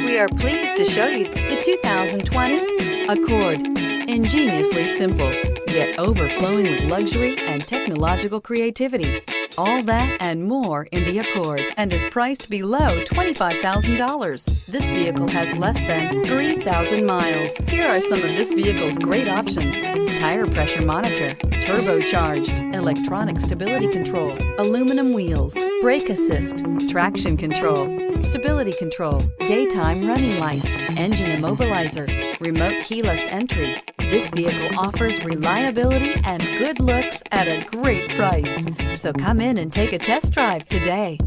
We are pleased to show you the 2020 Accord. Ingeniously simple, yet overflowing with luxury and technological creativity. All that and more in the Accord, and is priced below $25,000. This vehicle has less than 3,000 miles. Here are some of this vehicle's great options: tire pressure monitor, turbocharged, electronic stability control, aluminum wheels, brake assist, traction control, stability control, daytime running lights, engine immobilizer, remote keyless entry. This vehicle offers reliability and good looks at a great price. So come in and take a test drive today.